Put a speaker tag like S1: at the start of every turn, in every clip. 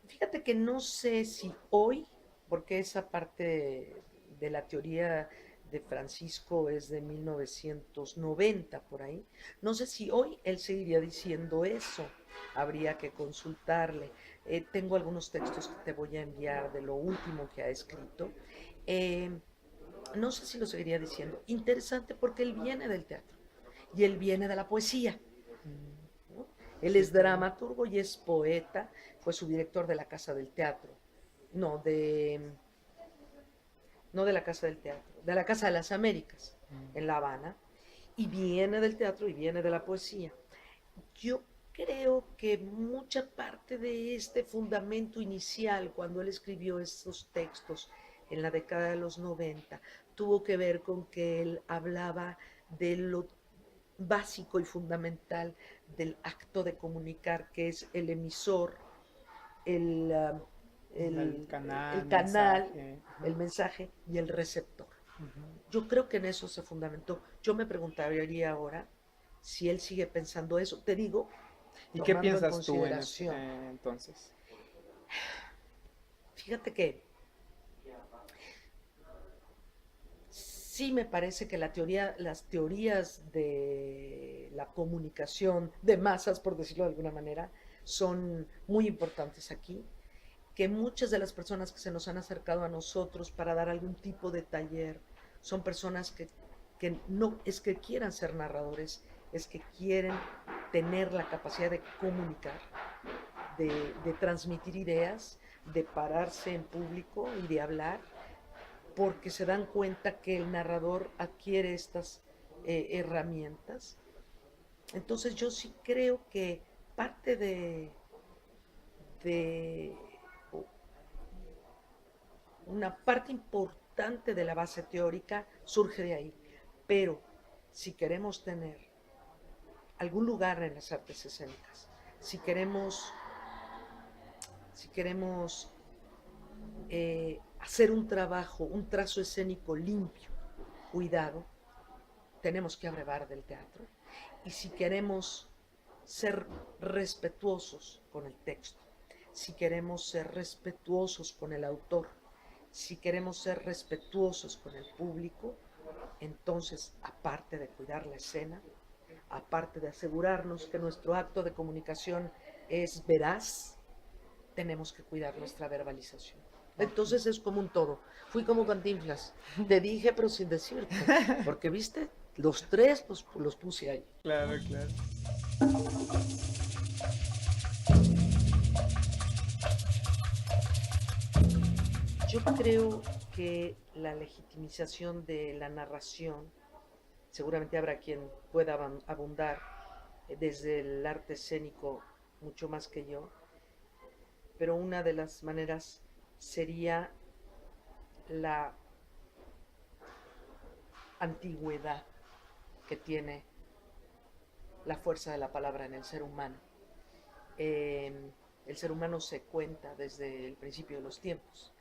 S1: Fíjate que no sé si hoy, porque esa parte de la teoría de Francisco es de 1990 por ahí, no sé si hoy él seguiría diciendo eso, habría que consultarle. Tengo algunos textos que te voy a enviar de lo último que ha escrito. Eh, no sé si lo seguiría diciendo. Interesante porque él viene del teatro y él viene de la poesía. ¿No? Él
S2: Sí,
S1: es
S2: claro.
S1: dramaturgo y es poeta, fue subdirector de la Casa del Teatro, no de, no de la Casa del Teatro, de la Casa de las Américas, en La Habana, y viene del teatro y viene de la poesía. Yo creo que mucha parte de este fundamento inicial, cuando él escribió estos textos en la década de los 90, tuvo que ver con que él hablaba de lo básico y fundamental del acto de comunicar, que es el emisor, el, uh,
S2: El
S1: el,
S2: canal,
S1: el canal,
S2: mensaje. Ajá.
S1: el mensaje y el receptor.
S2: Ujú.
S1: Yo creo que en eso se fundamentó. Yo me preguntaría ahora si él sigue pensando eso. Te digo,
S2: ¿Y qué
S1: tomando en
S2: piensas tú en
S1: consideración,
S2: entonces?
S1: fíjate que sí me parece que las teorías de la comunicación de masas, por decirlo de alguna manera, son muy importantes aquí, que muchas de las personas que se nos han acercado a nosotros para dar algún tipo de taller son personas que no es que quieran ser narradores, es que quieren tener la capacidad de comunicar, de transmitir ideas, de pararse en público y de hablar, porque se dan cuenta que el narrador adquiere estas herramientas. Entonces yo sí creo que parte de una parte importante de la base teórica surge de ahí. Pero si queremos tener algún lugar en las artes escénicas, si queremos hacer un trabajo, un trazo escénico limpio, cuidado, tenemos que abrevar del teatro. Y si queremos ser respetuosos con el texto, si queremos ser respetuosos con el autor, si queremos ser respetuosos con el público, entonces, aparte de cuidar la escena, aparte de asegurarnos que nuestro acto de comunicación es veraz, tenemos que cuidar nuestra verbalización.
S2: Ok.
S1: Entonces es como un todo. Fui como Cantinflas. Te dije, pero sin decirte. Porque, viste, los tres los puse ahí.
S2: Claro, claro.
S1: Yo creo que la legitimización de la narración, seguramente habrá quien pueda abundar desde el arte escénico mucho más que yo, pero una de las maneras sería la antigüedad que tiene la fuerza de la palabra en el ser humano. El ser humano se cuenta desde el principio de los tiempos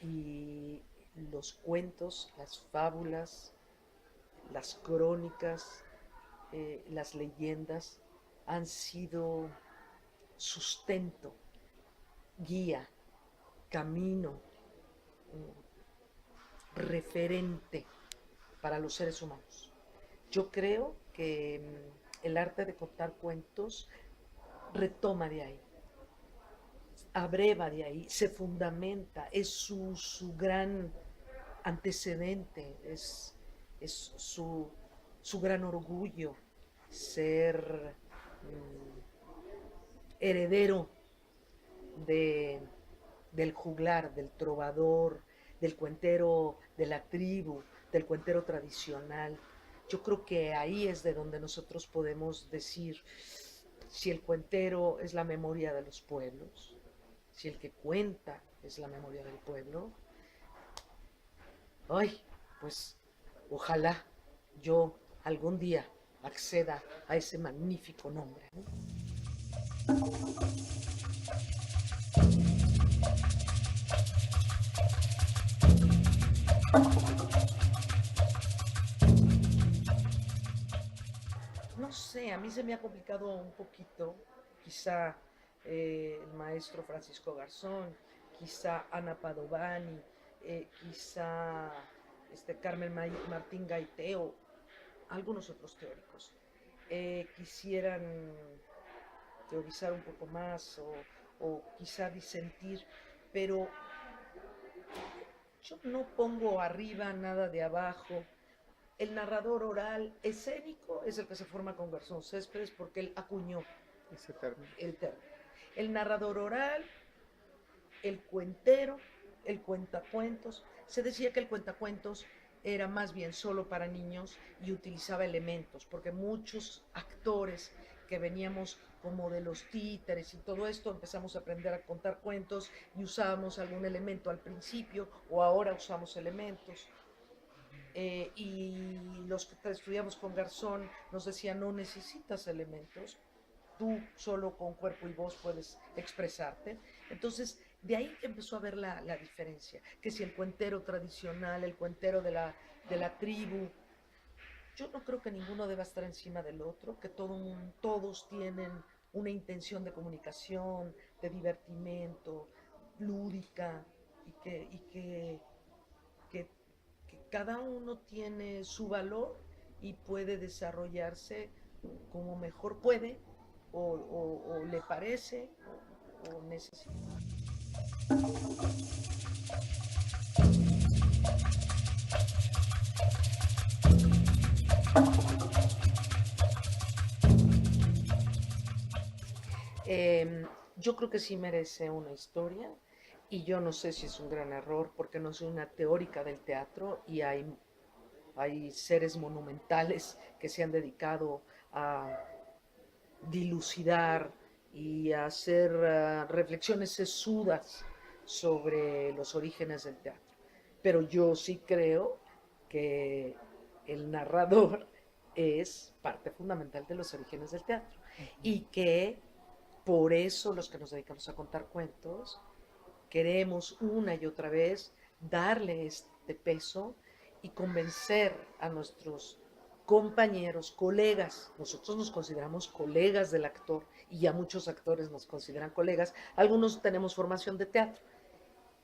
S1: y los cuentos, las fábulas, las crónicas, las leyendas han sido sustento, guía, camino, referente para los seres humanos. Yo creo que el arte de contar cuentos retoma de ahí, abreva de ahí, se fundamenta, es su gran antecedente, es su gran orgullo ser heredero de, del juglar, del trovador, del cuentero de la tribu, del cuentero tradicional. Yo creo que ahí es de donde nosotros podemos decir si el cuentero es la memoria de los pueblos, si el que cuenta es la memoria del pueblo. Ay, pues ojalá yo algún día acceda a ese magnífico nombre, ¿no? No sé, a mí se me ha complicado un poquito, quizá el maestro Francisco Garzón, quizá Ana Padovani, quizá Carmen Martín Gaiteo, algunos otros teóricos. Quisieran teorizar un poco más o quizá disentir, pero yo no pongo arriba nada de abajo. El narrador oral escénico es el que se forma con Garzón Céspedes porque él acuñó
S2: Ese término.
S1: el término. El narrador oral, el cuentero, el cuentacuentos. Se decía que el cuentacuentos era más bien solo para niños y utilizaba elementos, porque muchos actores que veníamos como de los títeres y todo esto, empezamos a aprender a contar cuentos y usábamos algún elemento al principio o ahora usamos elementos. Y los que estudiamos con Garzón nos decían no necesitas elementos, tú solo con cuerpo y voz puedes expresarte. Entonces, de ahí empezó a ver la diferencia, que si el cuentero tradicional, el cuentero de la tribu, yo no creo que ninguno deba estar encima del otro, que todos tienen una intención de comunicación, de divertimento, lúdica, y que cada uno tiene su valor y puede desarrollarse como mejor puede o le parece o necesita. Yo creo que sí merece una historia y yo no sé si es un gran error porque no soy una teórica del teatro y hay seres monumentales que se han dedicado a dilucidar y a hacer reflexiones sesudas sobre los orígenes del teatro. Pero yo sí creo que el narrador es parte fundamental de los orígenes del teatro y que por eso los que nos dedicamos a contar cuentos queremos una y otra vez darle este peso y convencer a nuestros compañeros, colegas. Nosotros nos consideramos colegas del actor y ya muchos actores nos consideran colegas. Algunos tenemos formación de teatro,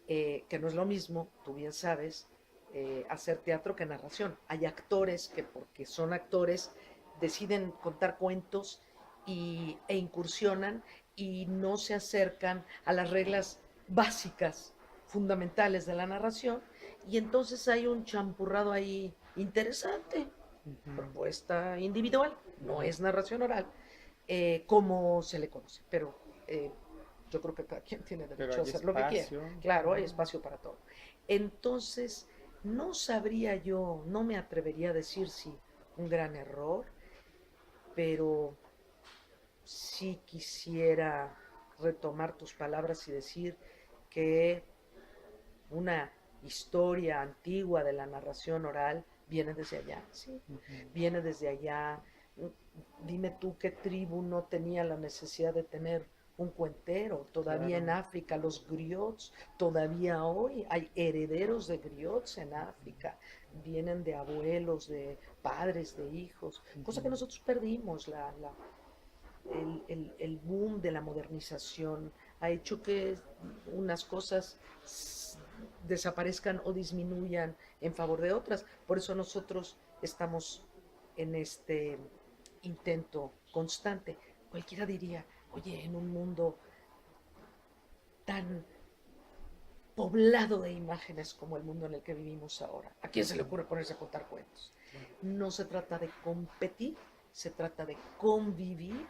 S1: que no es lo mismo, tú bien sabes, hacer teatro que narración. Hay actores que porque son actores deciden contar cuentos e incursionan y no se acercan a las reglas básicas, fundamentales de la narración, y entonces hay un champurrado ahí interesante, propuesta individual, no es narración oral, como se le conoce, pero yo creo que cada quien tiene
S2: Pero
S1: derecho a
S2: hay
S1: hacer lo que quiera.
S2: espacio.
S1: Claro, hay espacio para todo. Entonces, no sabría yo, no me atrevería a decir si un gran error, pero sí quisiera retomar tus palabras y decir que una historia antigua de la narración oral viene desde allá, sí, viene desde allá. Dime tú qué tribu no tenía la necesidad de tener un cuentero. Todavía en
S2: Claro.
S1: África los griots, todavía hoy hay herederos de griots en África, vienen de abuelos, de padres, de hijos, cosa que nosotros perdimos. El boom de la modernización ha hecho que unas cosas desaparezcan o disminuyan en favor de otras. Por eso nosotros estamos en este intento constante. Cualquiera diría, oye, en un mundo tan poblado de imágenes como el mundo en el que vivimos ahora, ¿a quién se le ocurre ponerse a contar cuentos? No se trata de competir, se trata de convivir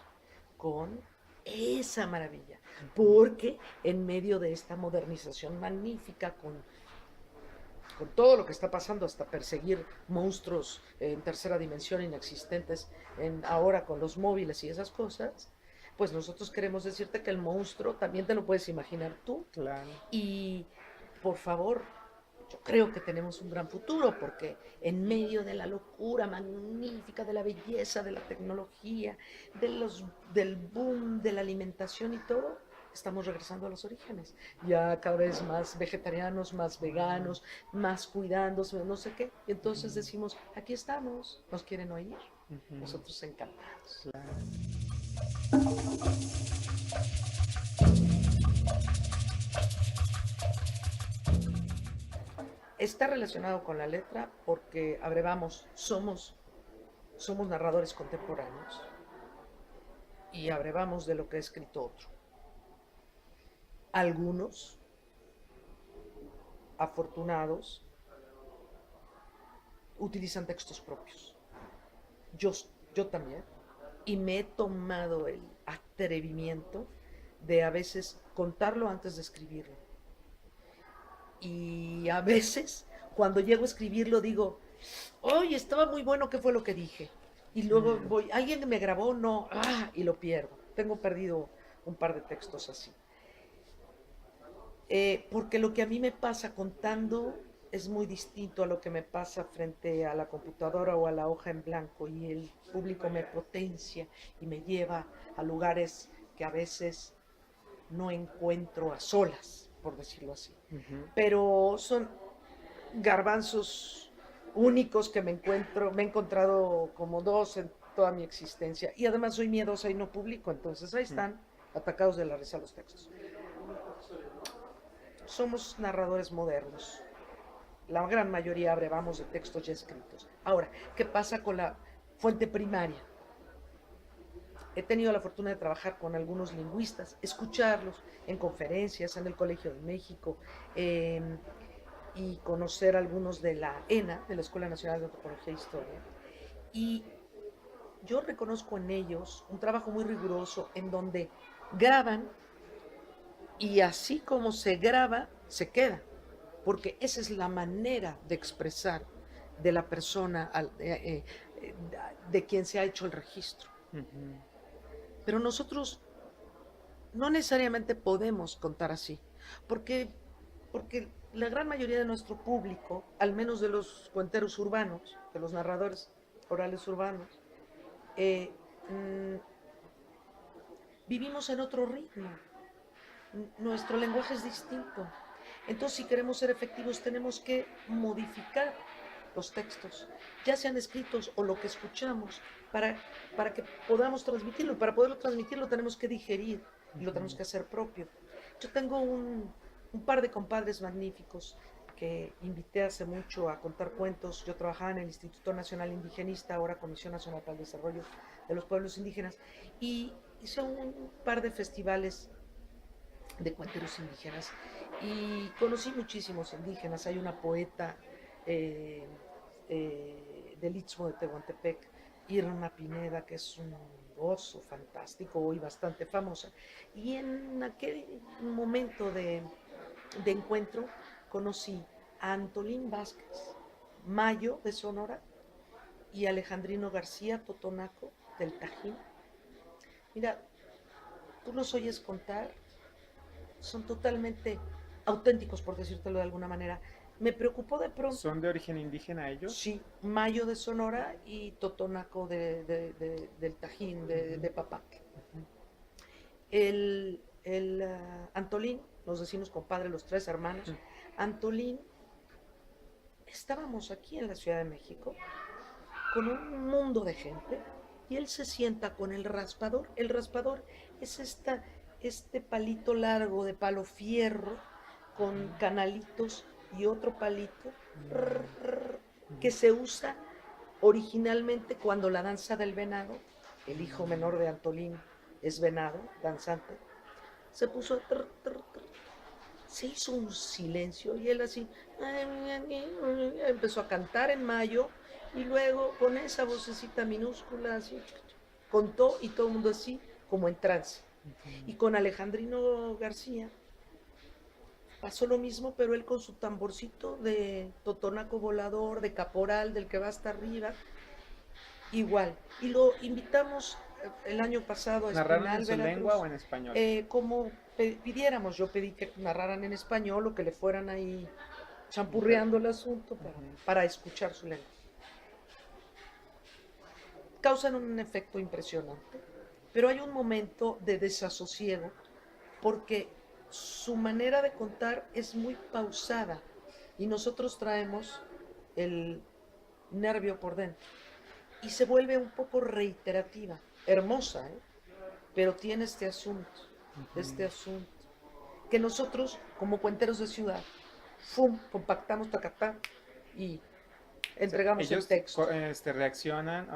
S1: con esa maravilla, porque en medio de esta modernización magnífica, con todo lo que está pasando, hasta perseguir monstruos en tercera dimensión inexistentes, ahora con los móviles y esas cosas, pues nosotros queremos decirte que el monstruo también te lo puedes imaginar tú.
S2: Claro.
S1: Y por favor, yo creo que tenemos un gran futuro porque en medio de la locura magnífica, de la belleza, de la tecnología, del boom de la alimentación y todo, estamos regresando a los orígenes, ya cada vez más vegetarianos, más veganos, más cuidándose, no sé qué. Y entonces decimos, aquí estamos, nos quieren oír, nosotros encantados.
S2: Claro.
S1: Está relacionado con la letra porque, abrevamos, somos narradores contemporáneos y abrevamos de lo que ha escrito otro. Algunos, afortunados, utilizan textos propios. Yo, yo también. Y me he tomado el atrevimiento de a veces contarlo antes de escribirlo. Y a veces, cuando llego a escribirlo, digo, oye, estaba muy bueno, ¿qué fue lo que dije? Y luego voy, ¿alguien me grabó? No, y lo pierdo. Tengo perdido un par de textos así. Porque lo que a mí me pasa contando es muy distinto a lo que me pasa frente a la computadora o a la hoja en blanco, y el público me potencia y me lleva a lugares que a veces no encuentro a solas, por decirlo así. Pero son garbanzos únicos que me he encontrado como dos en toda mi existencia, y además soy miedosa y no publico, entonces ahí están, atacados de la risa los textos. Somos narradores modernos. La gran mayoría abrevamos de textos ya escritos. Ahora, ¿qué pasa con la fuente primaria? He tenido la fortuna de trabajar con algunos lingüistas, escucharlos en conferencias en el Colegio de México, y conocer algunos de la ENA, de la Escuela Nacional de Antropología e Historia. Y yo reconozco en ellos un trabajo muy riguroso en donde graban, y así como se graba, se queda, porque esa es la manera de expresar de la persona de quien se ha hecho el registro. Pero nosotros no necesariamente podemos contar así, porque la gran mayoría de nuestro público, al menos de los cuenteros urbanos, de los narradores orales urbanos, eh, mm, vivimos en otro ritmo. Nuestro lenguaje es distinto. Entonces, si queremos ser efectivos, tenemos que modificar los textos, ya sean escritos o lo que escuchamos, para que podamos transmitirlo. Y para poderlo transmitirlo tenemos que digerir y lo tenemos que hacer propio. Yo tengo un par de compadres magníficos que invité hace mucho a contar cuentos. Yo trabajaba en el Instituto Nacional Indigenista, ahora Comisión Nacional para el Desarrollo de los Pueblos Indígenas, y hice un par de festivales de cuenteros indígenas y conocí muchísimos indígenas. Hay una poeta del Istmo de Tehuantepec, Irma Pineda, que es un gozo fantástico y bastante famosa. Y en aquel momento de encuentro conocí a Antolín Vázquez, Mayo de Sonora, y Alejandrino García Totonaco del Tajín. Mira, tú los oyes contar, son totalmente auténticos, por decírtelo de alguna manera. Me preocupó de pronto.
S2: ¿Son de origen indígena ellos?
S1: Sí, Mayo de Sonora y Totonaco del Tajín, de Papaque. Antolín, nos decimos compadre los tres hermanos, Antolín, estábamos aquí en la Ciudad de México con un mundo de gente, y él se sienta con el raspador. El raspador es este palito largo de palo fierro con canalitos y otro palito que se usa originalmente cuando la danza del venado, el hijo menor de Antolín es venado, danzante, se puso se hizo un silencio y él así empezó a cantar en Mayo, y luego con esa vocecita minúscula así contó, y todo el mundo así como en trance. Y con Alejandrino García pasó lo mismo, pero él con su tamborcito de totonaco volador, de caporal, del que va hasta arriba, igual. Y lo invitamos el año pasado a
S2: ¿Narraron
S1: Espinal,
S2: en su
S1: Veracruz,
S2: lengua o en español?
S1: como pidiéramos. Yo pedí que narraran en español o que le fueran ahí champurreando el asunto para escuchar su lengua. Causan un efecto impresionante, pero hay un momento de desasosiego porque su manera de contar es muy pausada y nosotros traemos el nervio por dentro y se vuelve un poco reiterativa, hermosa, ¿eh? Pero tiene este asunto, que nosotros como cuenteros de ciudad, ¡fum!, compactamos, tacatá, y
S2: O sea,
S1: entregamos el
S2: ellos
S1: texto.
S2: reaccionan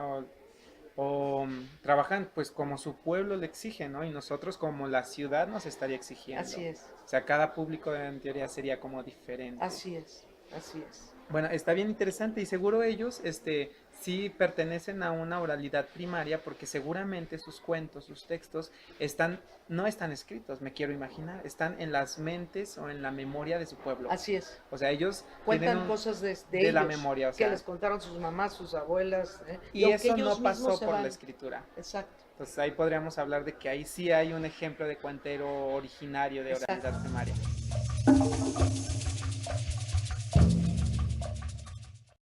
S2: o trabajan pues como su pueblo le exige, ¿no? Y nosotros como la ciudad nos estaría exigiendo.
S1: Así es,
S2: O sea, cada público en teoría sería como diferente.
S1: así es, así es.
S2: Bueno, está bien interesante y seguro ellos, sí pertenecen a una oralidad primaria porque seguramente sus cuentos, sus textos no están escritos, me quiero imaginar, están en las mentes o en la memoria de su pueblo.
S1: Así es.
S2: O sea, ellos tienen
S1: Cuentan cosas de
S2: de la
S1: ellos,
S2: memoria, o
S1: que
S2: sea,
S1: les contaron sus mamás, sus abuelas,
S2: y
S1: aunque
S2: eso
S1: ellos
S2: no pasó
S1: mismos se
S2: por la
S1: van.
S2: escritura.
S1: Exacto,
S2: Entonces ahí podríamos hablar de que ahí sí hay un ejemplo de cuentero originario de oralidad
S1: exacto.
S2: primaria.